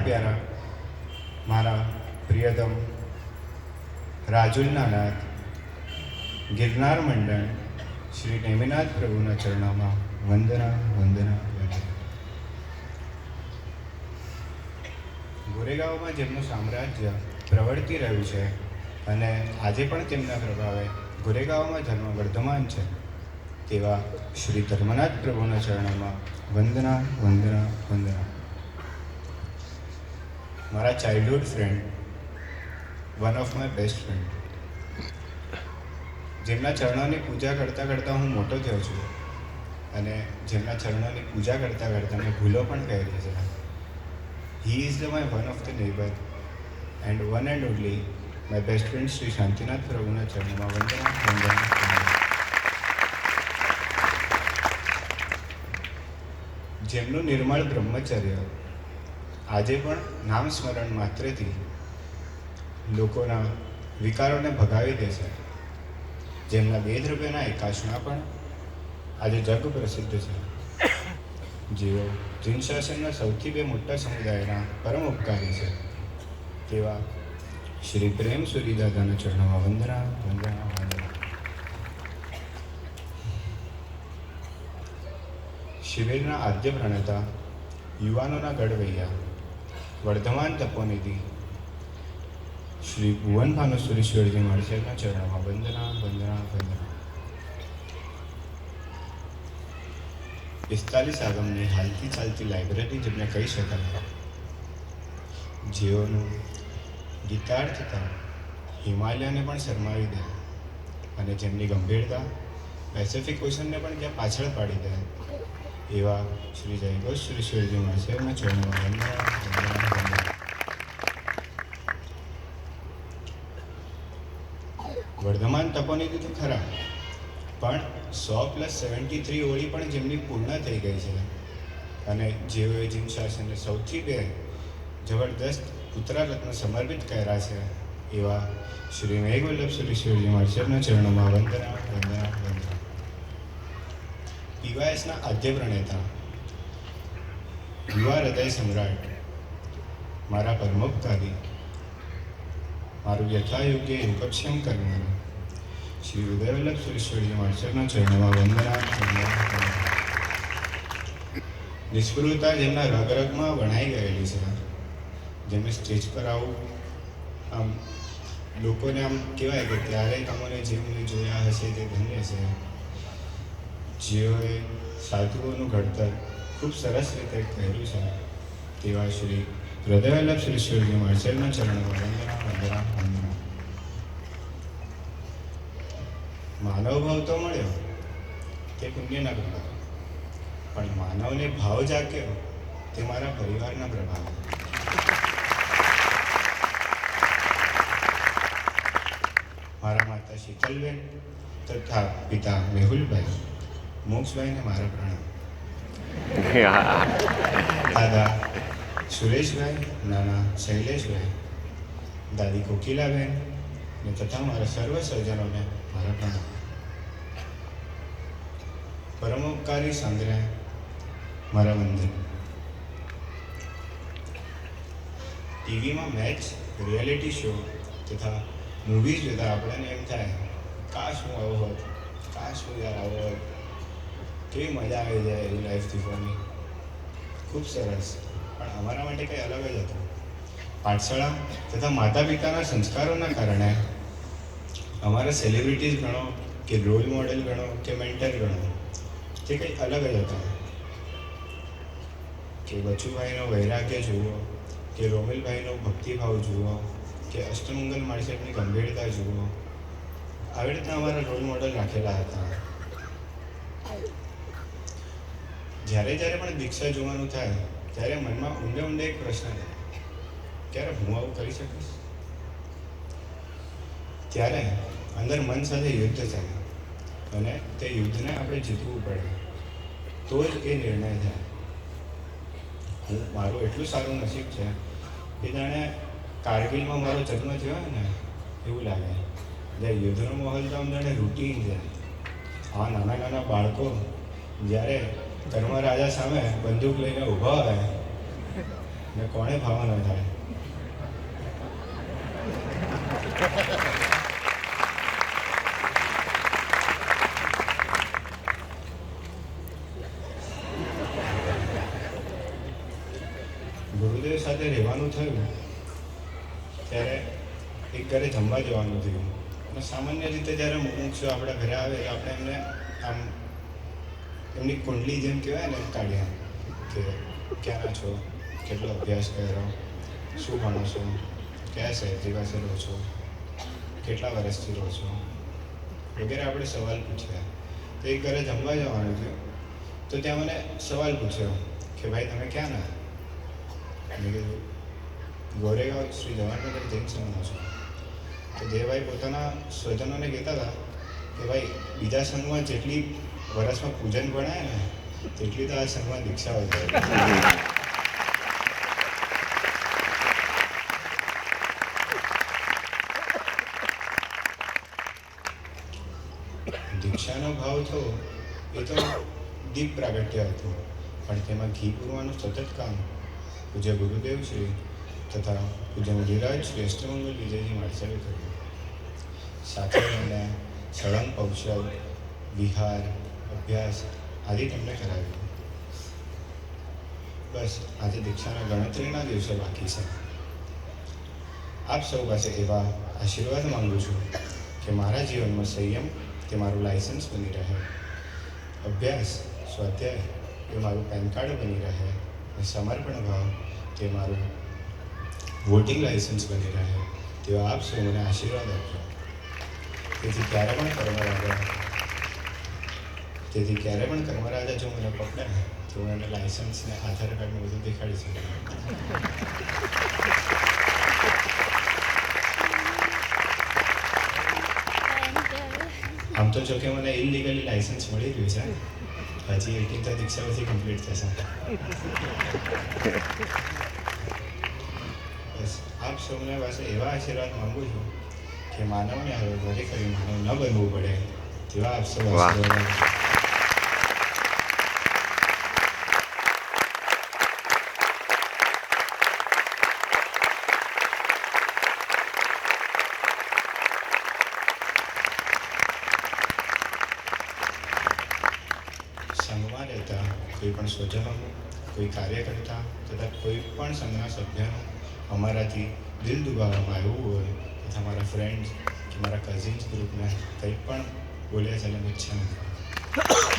પ્યારા મારા પ્રિયતમ રાજુલના નાથ ગિરનાર મંડળ શ્રી નેમિનાથ પ્રભુના ચરણોમાં વંદના વંદના વંદના. ગોરેગાંવમાં જેમનું સામ્રાજ્ય પ્રવર્તી રહ્યું છે અને આજે પણ તેમના પ્રભાવે ગોરેગાંવમાં ધર્મ વર્ધમાન છે તેવા શ્રી ધર્મનાથ પ્રભુના ચરણોમાં વંદના વંદના વંદના. મારા childhood friend, one of my best friend, જેમના ચરણોની પૂજા કરતાં કરતાં હું મોટો થયો છું અને જેમના ચરણોની પૂજા કરતાં કરતાં મેં ભૂલો પણ કરી છે. He is my one of the neighbour and one and only my best friend Shri Shantinath પ્રભુના ચરણોમાં વંદના વંદના વંદના. જેમનું નિર્મળ બ્રહ્મચર્ય આજે પણ નામ સ્મરણ માત્રથી લોકોના વિકારોને ભગાવી દે છે, જેમના 2 રૂપિયાના એકાશના પણ આજે જગ પ્રસિદ્ધ છે, જેઓ જીન શાસનના સૌથી 2 મોટા સમુદાયના પરમ ઉપકારી છે તેવા શ્રી પ્રેમ સૂરીદાદાના ચરણોમાં વંદના વંદના વંદના. શિબિરના આદ્ય પ્રણેતા, યુવાનોના ગઢવૈયા, વર્ધમાન તપોનિધિ શ્રી ભુવન ભાનુસુરીશ્વરજી મહારાજના ચરણોમાં વંદના વંદના વંદના. 45 આગમની હાલતી ચાલતી લાઇબ્રેરી જેમને કહી શકાય, જેઓનું ગીતાર્થતા હિમાલયને પણ શરમાવી દે અને જેમની ગંભીરતા પેસિફિક ઓશનને પણ ક્યાં પાછળ પાડી દે એવા શ્રી જયઘોષ શ્રીશ્વરજી મહારાજના ચરણોમાં વંદના વંદના વંદના. વર્ધમાન તપોનિધિ તો ખરા, પણ 100+73 ઓળી પણ જેમની પૂર્ણ થઈ ગઈ છે અને જેઓએ જીન શાસનને સૌથી 2 જબરદસ્ત પુત્રરત્ન સમર્પિત કર્યા છે એવા શ્રી મેઘવલ્લભ સુરીશ્વરજી મહારાજના ચરણોમાં વંદના વંદના વંદના. પીવાયસના આદ્ય પ્રણેતા, યુવા હૃદય સમ્રાટ, મારા પરમોપકારી, મારું યથાયોગ્ય યોગક્ષેમ કરનારા શ્રી ઉદયવલ્લભ સુરેશ્વરજી મહારાજના ચરણોમાં વંદના વંદના વંદના. નિષ્ફળતા જેમના રગરગમાં વણાઈ ગયેલી છે, જેમને સ્ટેજ પર આમ લોકોને આમ કહેવાય કે ત્યારે તમને જેમને જોયા હશે તે ધન્ય છે, જેઓએ સાધુઓનું ઘડતર ખૂબ સરસ રીતે કર્યું છે તેવા શ્રી હૃદયવલ્લભ સુરેશ્વરજી મહારાજના ચરણોમાં વંદના વંદના વંદના. માનવ ભાવ તો મળ્યો તે પુણ્યના પ્રભાવ, પણ માનવને ભાવ જાગ્યો તે મારા પરિવારના પ્રભાવ. મારા માતા શીતલબેન તથા પિતા મેહુલભાઈ મોક્ષભાઈને મારા પ્રણામ. દાદા સુરેશભાઈ, નાના શૈલેષભાઈ, દાદી કોકિલાબેન ને તથા મારા સર્વ સર્જનોને મારા પ્રણામ. પરમોપકારી સંગ્રહ મારા વંદન. ટીવીમાં મેચ, રિયાલિટી શો તથા મૂવીઝ જોતા આપણને એમ થાય કાશ હું આવો હોત, કાશ હું યાર આવો હોત, કેવી મજા આવી જાય એવી લાઈફ જીવવાની. ખૂબ સરસ, પણ અમારા માટે કંઈ અલગ જ હતું. પાઠશાળા તથા માતા પિતાના સંસ્કારોના કારણે અમારા સેલિબ્રિટીઝ ગણો કે રોલ મોડેલ ગણો કે મેન્ટર ગણો, તે કંઈ અલગ જ હતા. કે બચુભાઈનો વૈરાગ્ય જુઓ, કે રોમિલભાઈનો ભક્તિભાવ જુઓ, કે અષ્ટમંગલ માર્શલની ગંભીરતા જુઓ, આવી રીતના અમારા રોલ મોડેલ રાખેલા હતા. જ્યારે પણ દીક્ષા જોવાનું થાય ત્યારે મનમાં ઊંડે ઊંડે એક પ્રશ્ન થાય, ક્યારે હું આવું કરી શકીશ? ત્યારે અંદર મન સાથે યુદ્ધ થાય અને તે યુદ્ધને આપણે જીતવું પડે તો જ એ નિર્ણય થાય. મારું એટલું સારું નસીબ છે કે જાણે કારગિલમાં મારો જન્મ થયો હોય ને એવું લાગે. જ્યારે યુદ્ધનો માહોલ તો આમ જાણે રૂટીન છે. આ નાના નાના બાળકો જ્યારે ધર્મરાજા સામે બંદૂક લઈને ઊભા હોય ને કોણે ભાવ ન થાય. ગુરુદેવ સાથે રહેવાનું થયું ત્યારે એક ઘરે જમવા જવાનું થયું. અને સામાન્ય રીતે જ્યારે મુમુક્ષુ આપણા ઘરે આવે તો આપણે એમને આમ એમની કુંડલી જેમ કહેવાય ને કાઢ્યા કે ક્યાંના છો, કેટલો અભ્યાસ કર્યો, શું ભણો છો, કયા શહેરથી પાસે રહો છો, કેટલા વર્ષથી રહો છો વગેરે આપણે સવાલ પૂછ્યા. તો એક ઘરે જમવા જવાનું થયું તો ત્યાં મને સવાલ પૂછ્યો કે ભાઈ તમે ક્યાંના? મેં કીધું ગોરેગાંવ શ્રી જવાહરનગર જૈન સંઘનો છો. તો દેવભાઈ પોતાના સ્વજનોને કહેતા હતા કે ભાઈ બીજા સંઘમાં જેટલી વર્ષમાં પૂજન ભણાય ને તેટલી તો આ સંઘમાં દીક્ષા હોય જાય. દીક્ષાનો ભાવ થયો એ તો દીપ પ્રાગટ્ય હતું, પણ તેમાં ઘી પૂરવાનું સતત કામ પૂજ્ય ગુરુદેવ શ્રી તથા પૂજ્ય મુનિરાજ શ્રી અષ્ટમંગલ વિજયજી માણસાએ કર્યું. સાથે એમને સળંગ કૌશલ, વિહાર, અભ્યાસ આદિ તેમને કરાવ્યું. બસ આજે દીક્ષાના ગણતરીના દિવસો બાકી છે. આપ સૌ પાસે એવા આશીર્વાદ માંગુ છું કે મારા જીવનમાં સંયમ તે મારું લાયસન્સ બની રહે, અભ્યાસ સ્વાધ્યાય એ મારું પેન કાર્ડ બની રહે, અને સમર્પણ ભાવ તે મારું વોટિંગ લાયસન્સ બની રહે. તેવા આપ સૌ મને આશીર્વાદ આપજો. તેથી ક્યારે પણ કર્મરાજા જો મને પકડે તો હું એને લાયસન્સ ને આધાર કાર્ડને બધું દેખાડી શકું. આમ તો જો કે મને ઇલીગલી લાયસન્સ મળી રહ્યું છે, હજી 18 તો દીક્ષા પછી કમ્પ્લીટ થશે. બસ આપ સૌને પાસે એવા આશીર્વાદ માંગુ છું કે માનવને હવે ઘરે કરી માનવ ન બનવું પડે તેવા આપ સૌ આશીર્વાદ. સંઘમાં રહેતા કોઈ પણ સ્વજનોનું, કોઈ કાર્યકર્તા તથા કોઈ પણ સંઘના સભ્યનું અમારાથી દિલ દુભાવવામાં આવ્યું હોય તથા મારા ફ્રેન્ડ્સ કે મારા કઝિન્સ ગ્રુપને કંઈ પણ બોલ્યા છે એને ઈચ્છા નથી.